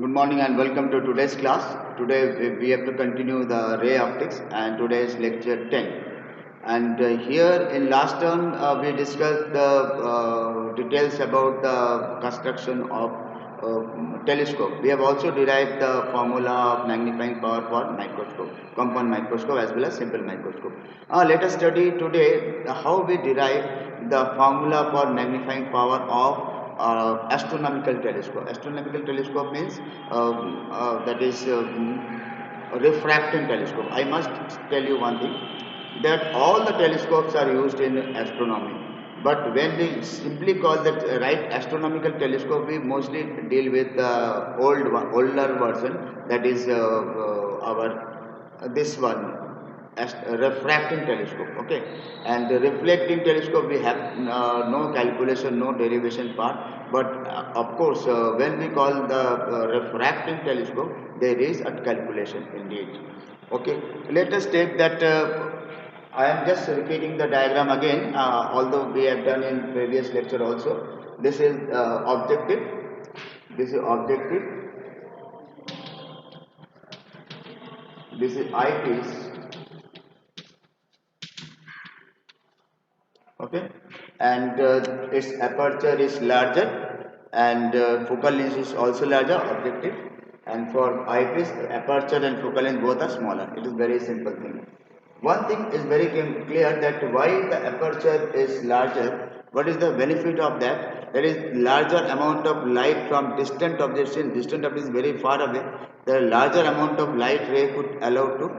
Good morning and welcome to today's class. Today we have to continue the ray optics and today is lecture 10. And here in last term we discussed the details about the construction of telescope. We have also derived the formula of magnifying power for microscope, compound microscope as well as simple microscope. Let us study today how we derive the formula for magnifying power of astronomical telescope. Astronomical telescope means that is refracting telescope. I must tell you one thing that all the telescopes are used in astronomy. But when we simply call that right astronomical telescope, we mostly deal with the older version. That is our this one as refracting telescope, okay, and the reflecting telescope we have no calculation, no derivation part, but of course when we call the refracting telescope there is a calculation indeed. Okay, let us take that I am just repeating the diagram again, although we have done in previous lecture also. This is objective, this is objective, this is eyepiece, okay, and its aperture is larger and focal length is also larger, objective, and for eyepiece aperture and focal length both are smaller. It is very simple thing. One thing is very clear that why the aperture is larger, what is the benefit of that? There is larger amount of light from distant objects. In distant objects very far away, the larger amount of light ray could allow to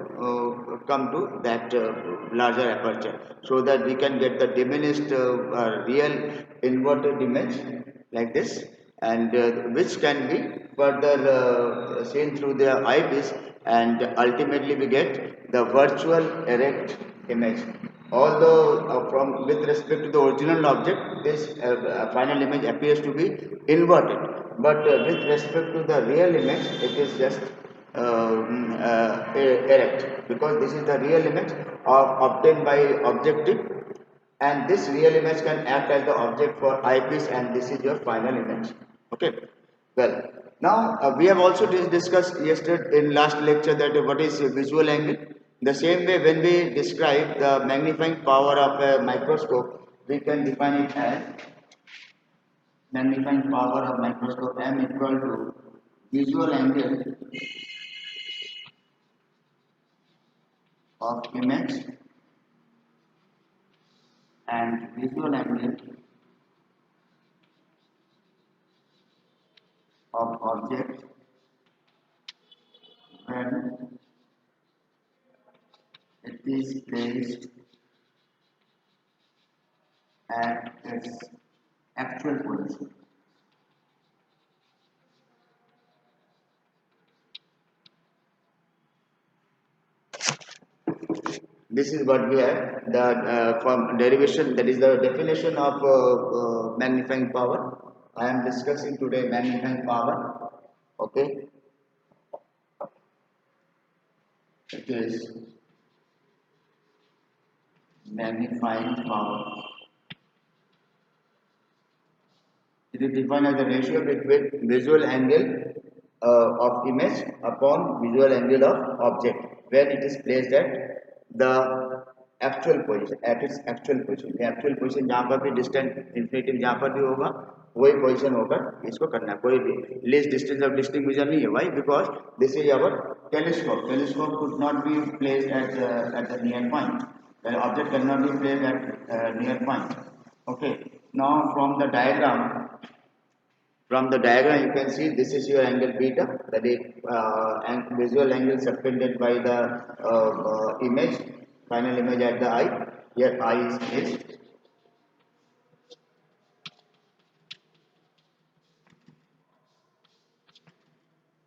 come to that larger aperture, so that we can get the diminished real inverted image like this, and which can be further seen through the eyepiece, and ultimately we get the virtual erect image. Although from with respect to the original object, this final image appears to be inverted, but with respect to the real image, it is just erect, because this is the real image obtained by objective, and this real image can act as the object for eyepiece, and this is your final image. Okay, well, now we have also discussed yesterday in last lecture that what is a visual angle. The same way, when we describe the magnifying power of a microscope, we can define it as magnifying power of microscope m equal to visual angle of image and visual angle of object when it is placed at its actual position. This is what we have, the from derivation, that is the definition of magnifying power. I am discussing today magnifying power. Okay, it is magnifying power. It is defined as the ratio between visual angle of image upon visual angle of object when it is placed at the actual position, at its actual position. The actual position जहाँ पर भी distant infinitive जहाँ पर भी होगा वही position होकर इसको करना है. कोई least distance of distinct vision नहीं है. Why? Because this is our telescope. Telescope could not be placed at the near point. The object cannot be placed at near point. Okay. Now from the diagram you can see this is your angle beta, that is visual angle subtended by the image, final image at the eye. Here eye is placed.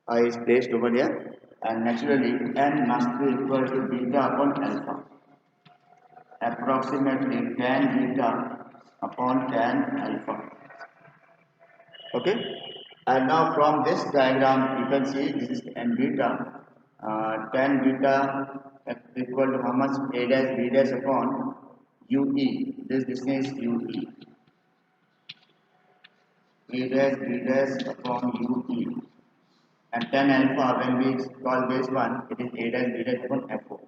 Eye is placed over here, and naturally n must be equal to beta upon alpha. Approximately tan beta upon tan alpha. Okay, and now from this diagram you can see this is n beta, tan beta equal to how much? A dash b dash upon ue. This distance is ue. A dash b dash upon ue, and tan alpha when we call this one, it is a dash b dash upon f4.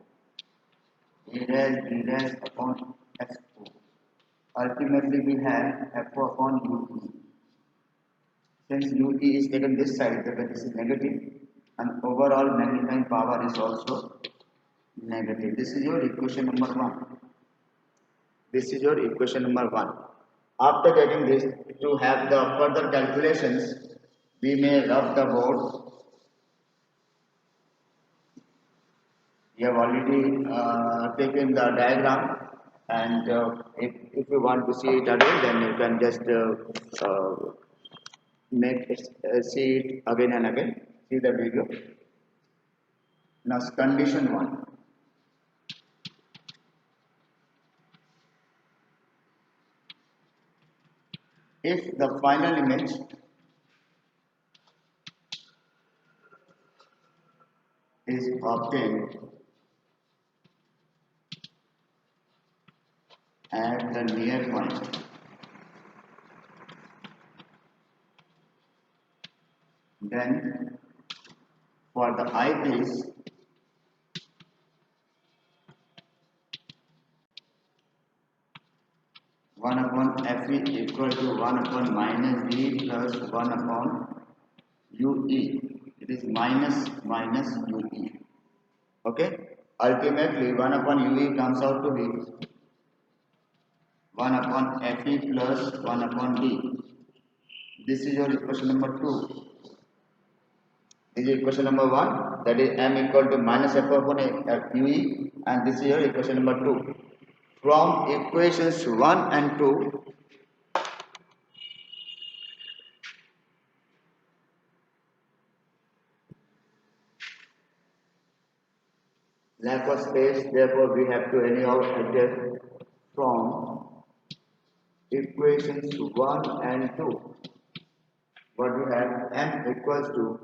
A dash b dash upon f4. Ultimately we have f4 upon ue. Since ue is taken this side, that this is negative, and overall magnifying power is also negative. This is your equation number 1. This is your equation number 1. After getting this, to have the further calculations, we may rub the board. We have already taken the diagram, and if you want to see it again, then you can just make it, see it again and again. See the video. Now, condition 1. If the final image is obtained at the near point, then for the eyepiece, one upon Fe equal to 1 upon minus V plus 1 upon Ue. It is minus Ue. Okay? Ultimately, 1 upon Ue comes out to be 1 upon Fe plus 1 upon D. This is your equation number 2. This is equation number 1, that is m equal to minus F upon Ue, and this is your equation number 2. From equations 1 and 2, lack of space, therefore we have to anyhow adjust from equations 1 and 2. What we have, m equals to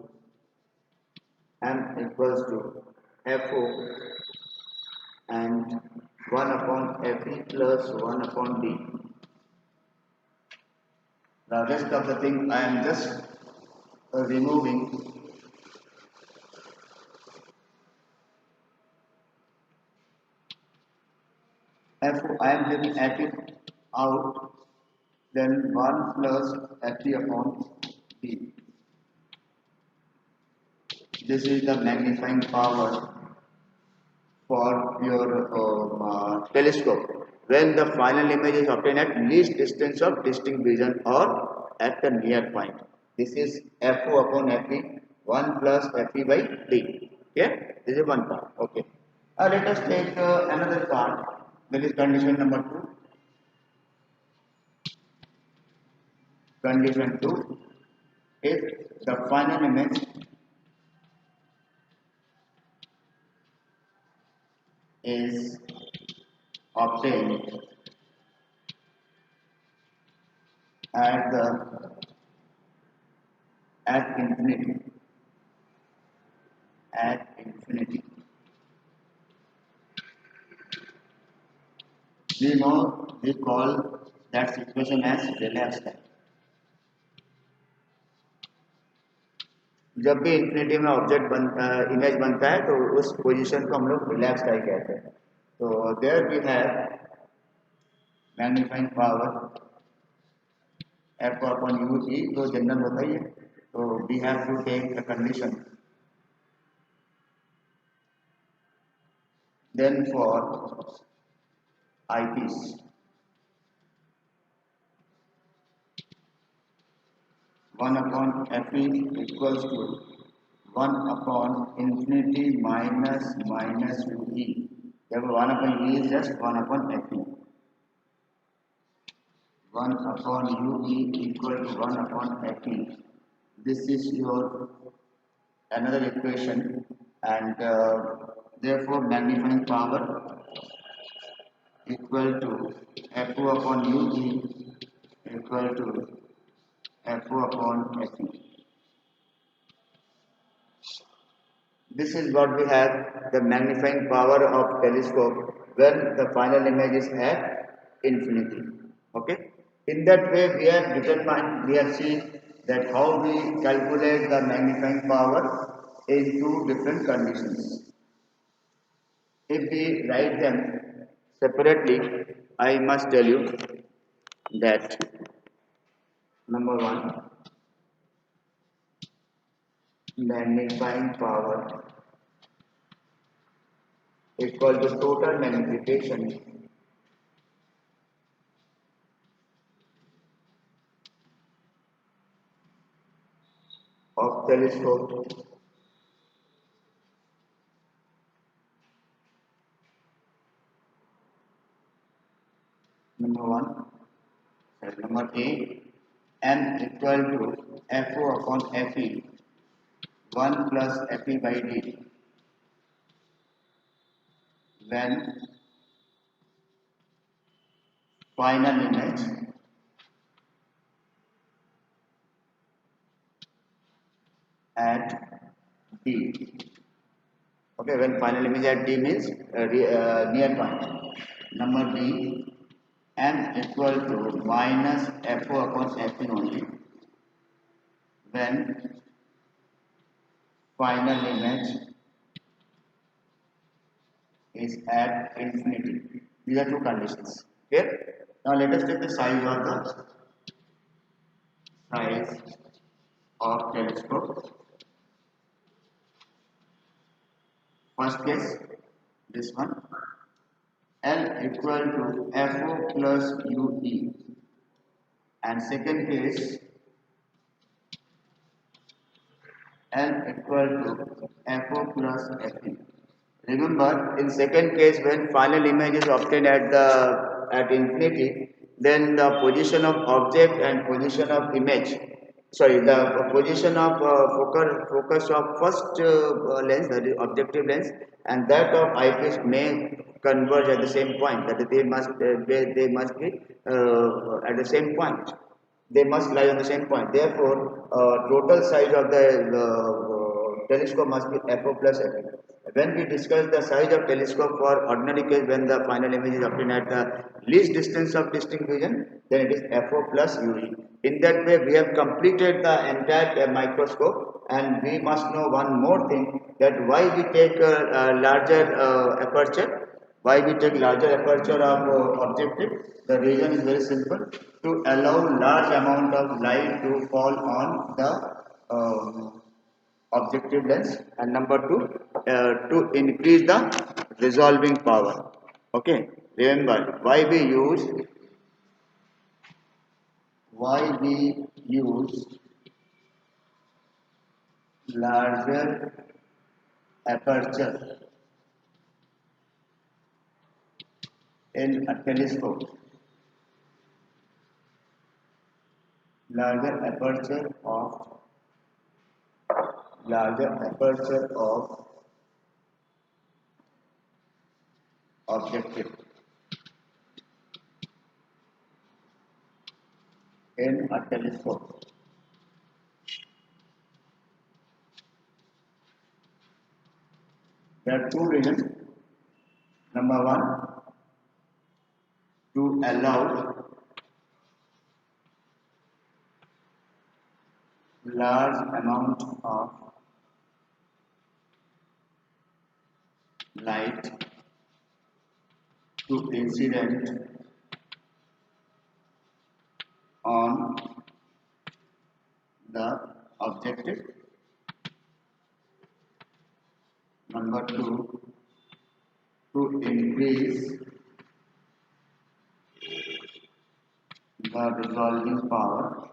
Fo and 1 upon Fe plus 1 upon D. The rest of the thing I am just removing. F I am taking Fe out, then 1 plus Fe upon D. This is the magnifying power for your telescope when the final image is obtained at least distance of distinct vision or at the near point. This is Fo upon Fe, 1 plus Fe by D. Okay, this is one part. Okay. Let us take another part, that is condition number 2. Condition 2. If the final image is obtained at infinity, we call that situation as relapse time. जब भी infinity में object image बनता है तो उस position को हम लोग रिलैक्स टाइम कहते हैं. तो there we have magnifying power F upon UE, तो जनरल होता ही है. तो we have to take the condition. Then for eyepiece, one upon Fe equals to 1 upon infinity minus Ue. Therefore 1 upon Ue is just 1 upon Fe. 1 upon Ue equal to 1 upon Fe. This is your another equation, and therefore magnifying power equal to Fo upon Ue equal to Fo upon Fe. This is what we have, the magnifying power of telescope when the final image is at infinity. Okay. In that way we have determined, we have seen that how we calculate the magnifying power in two different conditions. If we write them separately, I must tell you that number one, magnifying power equal to total magnification of telescope. Number one, number A, m equal to FO upon FE, 1 plus FE by D, when final image at D. Okay, when final image at D means near point. Number B, m equal to minus FO upon FE only, when final image is at infinity. These are two conditions. Okay. Now let us take the size of telescope. First case, this one, L equal to FO plus UE, and second case, L equal to FO plus FE. Remember, in second case, when final image is obtained at infinity, then the position of object and position of image, sorry, the position of focus of first lens, that is objective lens, and that of eyepiece may converge at the same point. That is, they must be at the same point. They must lie on the same point. Therefore, total size of the telescope must be FO plus FE. When we discuss the size of telescope for ordinary case, when the final image is obtained at the least distance of distinct vision, then it is FO plus UE. In that way, we have completed the entire microscope, and we must know one more thing, that why we take a larger aperture. Why we take larger aperture of objective? The reason is very simple: to allow large amount of light to fall on the objective lens, and number two, to increase the resolving power. Okay, remember why we use larger aperture in a telescope. Larger aperture of objective in a telescope. There are two reasons. Number one, to allow large amount of light to incident on the objective. Number two, to increase the resolving power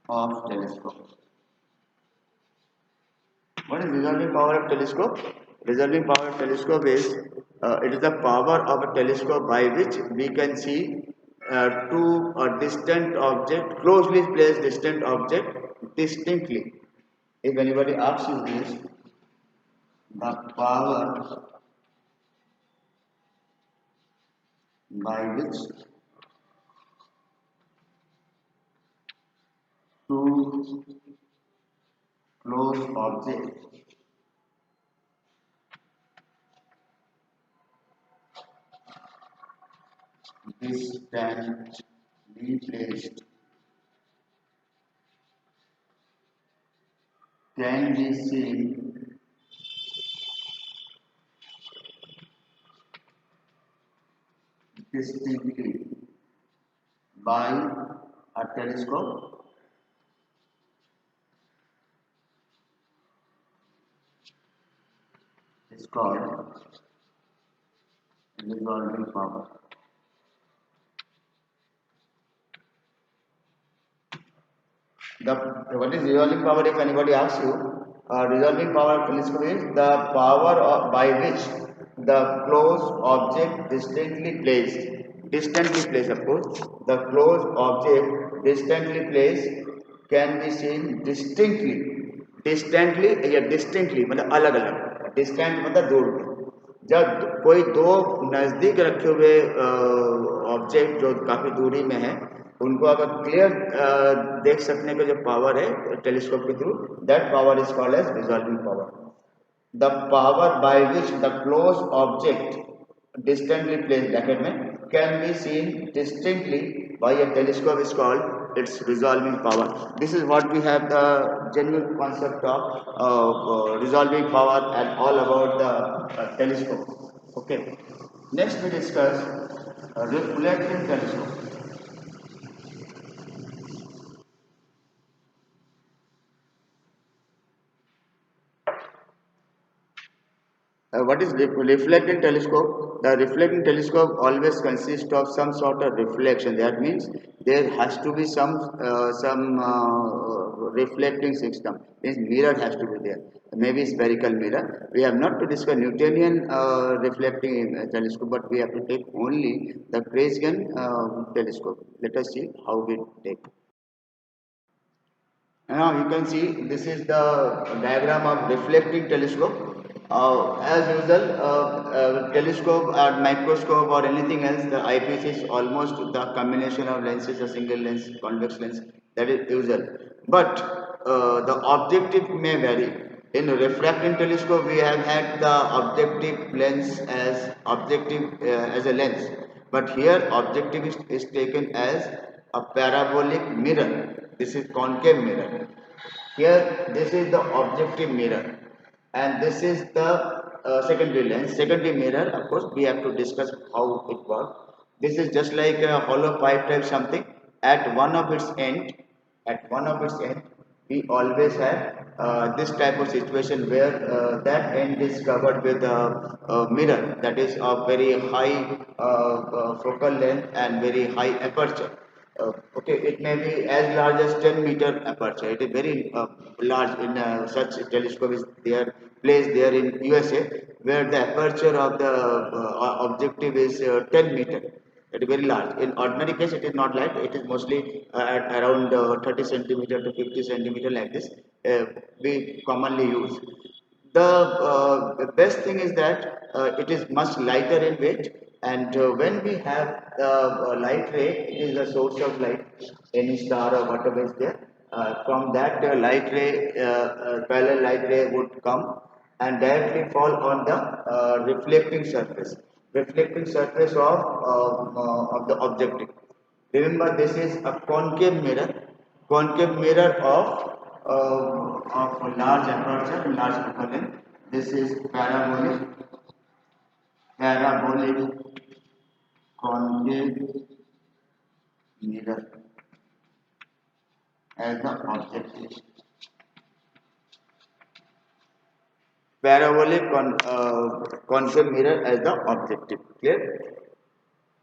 of telescope. What is resolving power of telescope? Resolving power of telescope is it is the power of a telescope by which we can see to a distant object, closely placed distant object distinctly. If anybody asks you this, the power by which two close objects distantly placed can be seen distinctly by a telescope is called resolving power. The what is resolving power? If anybody asks you, resolving power of telescope is the power by which the close object distantly placed, of course, the close object distantly placed can be seen distinctly मतलब अलग अलग distant मतलब दूर में जब कोई दो नज़दीक रखे हुए ऑब्जेक्ट जो काफ़ी दूरी में है उनको अगर क्लियर देख सकने का जो पावर है टेलीस्कोप के through that power is called as resolving power the power by which the close object distantly placed bracket में can be seen distinctly by a telescope is called its resolving power. This is what we have the genuine concept of resolving power and all about the telescope. Okay. Next we discuss reflecting telescope. What is reflecting telescope? The reflecting telescope always consists of some sort of reflection. That means there has to be some reflecting system. Means mirror has to be there. Maybe spherical mirror. We have not to discuss Newtonian reflecting telescope, but we have to take only the Kreutzmann telescope. Let us see how we take. Now you can see this is the diagram of reflecting telescope. As usual, telescope or microscope or anything else, the eyepiece is almost the combination of lenses, a single lens, convex lens, that is usual. But the objective may vary. In refracting telescope, we have had the objective lens as as a lens, but here objective is taken as a parabolic mirror. This is concave mirror. Here, this is the objective mirror, and this is the secondary lens. Secondary mirror, of course, we have to discuss how it works. This is just like a hollow pipe type something. At one of its end, we always have this type of situation where that end is covered with a mirror that is of very high focal length and very high aperture. Okay, it may be as large as 10-meter aperture. It is very large. In such telescope is there placed there in USA, where the aperture of the objective is 10 meter. It is very large. In ordinary case, it is not like it is mostly at around 30 centimeter to 50 centimeter like this. We commonly use. The best thing is that it is much lighter in weight, and when we have the light ray, it is a source of light, any star or whatever is there. From that light ray, parallel light ray would come and directly fall on the reflecting surface of the objective. Remember, this is a concave mirror of large aperture, large focal length. This is parabolic concave mirror as the objective. Concave mirror as the objective. Clear?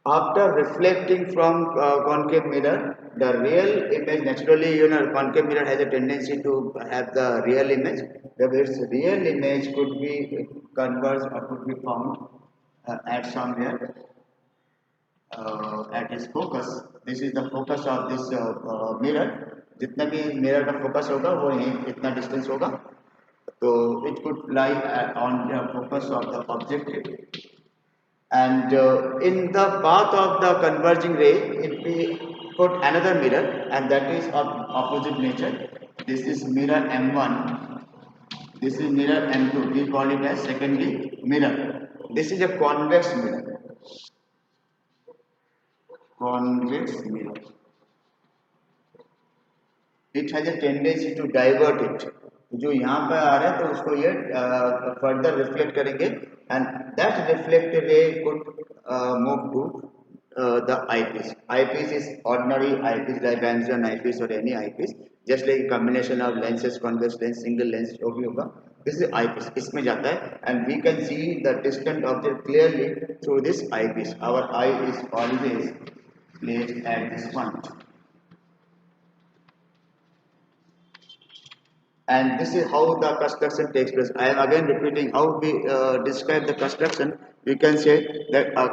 After reflecting from concave mirror, the real image naturally, concave mirror has a tendency to have the real image. Its real image could be converged or could be found at somewhere at its focus. This is the focus of this mirror. जितना भी mirror का focus होगा वो इतना distance होगा. So it could lie on the focus of the objective. And in the path of the converging ray, if we put another mirror, and that is of opposite nature, this is mirror M1, this is mirror M2, we call it as secondary mirror. This is a convex mirror. convex mirror. It has a tendency to divert it. जो यहाँ पर आ रहा है तो उसको ये further reflect करेंगे and that reflected ray could move to the eyepiece. Eyepiece is ordinary eyepiece like Ramsden eyepiece or any eyepiece, just like a combination of lenses, convex lens, single lens जो भी होगा. This is eyepiece. इसमें जाता है and we can see the distant object clearly through this eyepiece. Our eye is always placed at this point. And this is how the construction takes place. I am again repeating how we describe the construction. We can say that a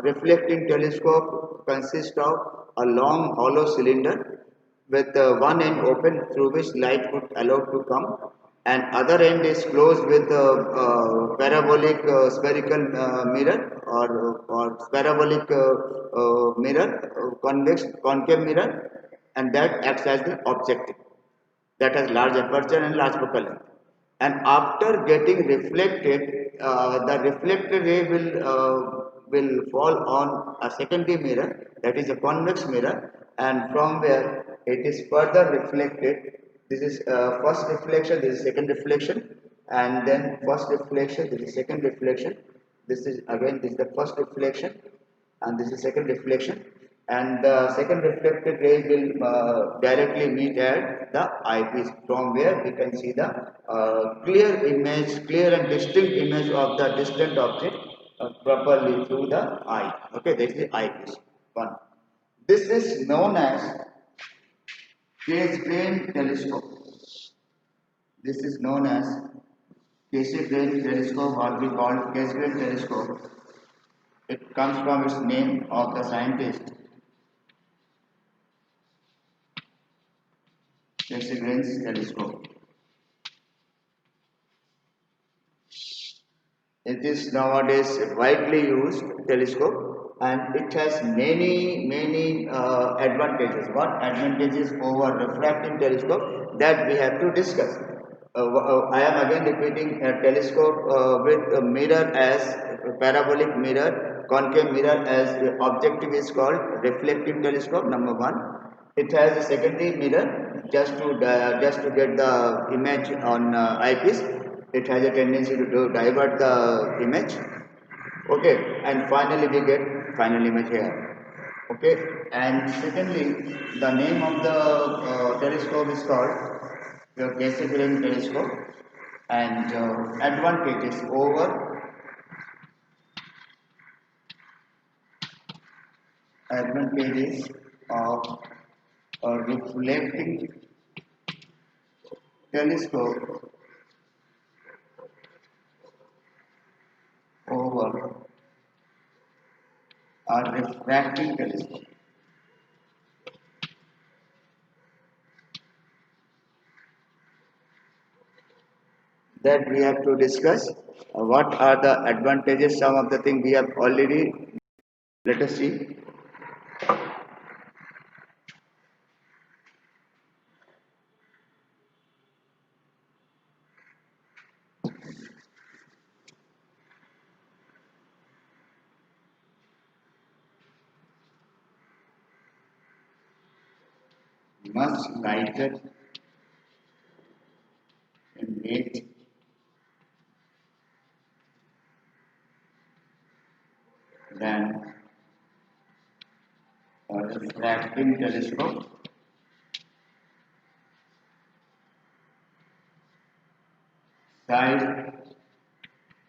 reflecting telescope consists of a long hollow cylinder with one end open through which light would allow to come, and other end is closed with a parabolic spherical mirror or parabolic mirror, convex concave mirror, and that acts as the objective that has large aperture and large focal length. And after getting reflected, the reflected ray will fall on a secondary mirror, that is a convex mirror, and from where it is further reflected. This is first reflection, this is second reflection, and then first reflection, this is second reflection. This is again this is the first reflection, and this is second reflection, and the second reflected ray will directly meet at the eyepiece, from where we can see the clear and distinct image of the distant object properly through the eye. Okay, that is the eyepiece. One. This is known as Cassegrain telescope. This is known as Cassegrain telescope, or we call Cassegrain telescope. It comes from its name of the scientist Cassegrain's telescope. It is nowadays widely used telescope, and it has many advantages. What advantages over refracting telescope that we have to discuss. I am again repeating a telescope with a mirror as a parabolic mirror, concave mirror as objective is called reflective telescope. Number one, it has a secondary mirror just to get the image on eyepiece. It has a tendency to divert the image. Okay, and finally we get final image here. Okay, and secondly, the name of the telescope is called the Cassegrain telescope, and advantages over advantages of a reflecting telescope over a refracting telescope. That we have to discuss. What are the advantages? Some of the things we have already. Let us see. Much lighter in weight than a refracting telescope. Size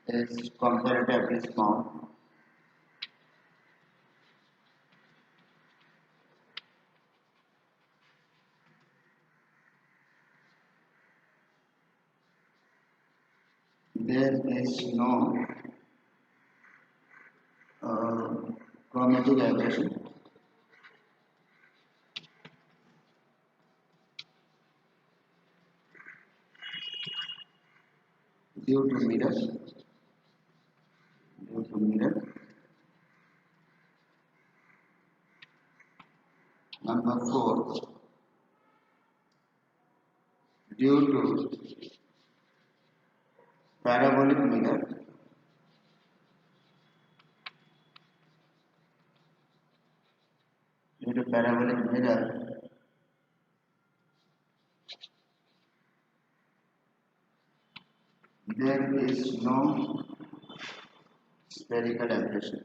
is comparatively small. There is no chromatic aberration. Due to mirror. Due to mirror. Number 4. Due to parabolic mirror. into parabolic mirror, there is no spherical aberration.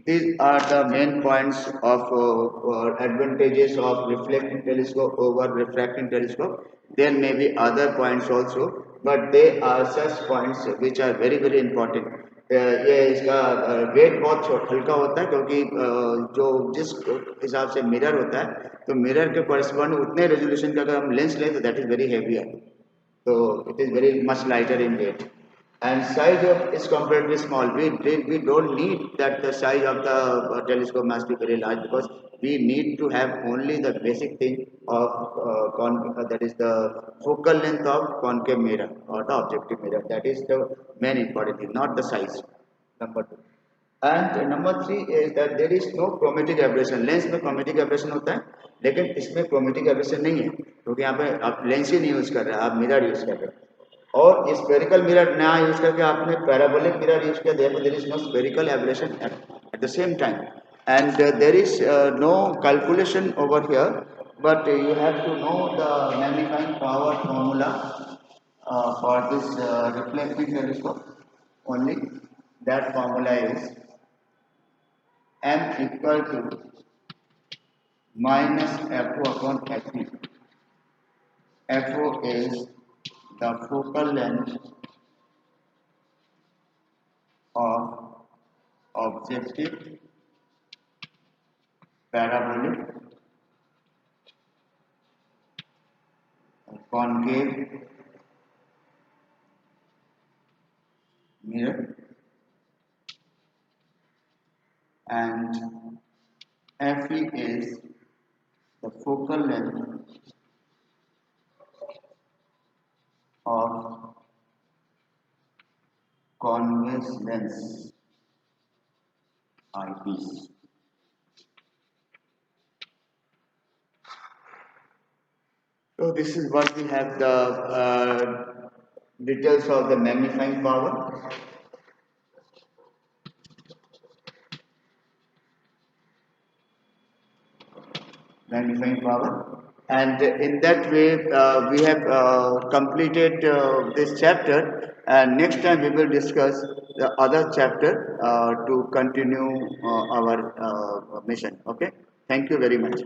These are the main points of advantages of reflecting telescope over refracting telescope. There may be other points also, but they are such points which are very important. ये इसका wait बहुत हल्का होता है क्योंकि जो जिस हिसाब से मिरर होता है तो मिरर के कॉरेस्पॉन्ड उतने रेजोल्यूशन का अगर हम लेंस लें तो that is very heavier. So it is very much lighter in weight. And size of is comparatively small. We don't need that the size of the telescope must be very large because we need to have only the basic thing of that is the focal length of concave mirror or the objective mirror. That is the main important thing, not the size. Number two. And number three is that there is no chromatic aberration. Lens में chromatic aberration होता है लेकिन इसमें chromatic aberration नहीं है क्योंकि यहाँ पे आप लेंस ही नहीं यूज कर रहे हैं, आप मिरर यूज कर रहे हैं. और स्पेरिकल मिरर ना यूज करके आपने पैराबोलिक मिरर यूज किया, there is no spherical aberration at the same time and there is no calculation over here, but you have to know the magnifying power formula for this reflecting telescope only. That formula is m equal to minus FO upon FE. FO is the focal length of objective parabolic concave mirror and FE is the focal length of convex lens eyepiece. So this is what we have the details of the magnifying power. Magnifying power, and in that way we have completed this chapter, and next time we will discuss the other chapter to continue our mission. Okay, thank you very much.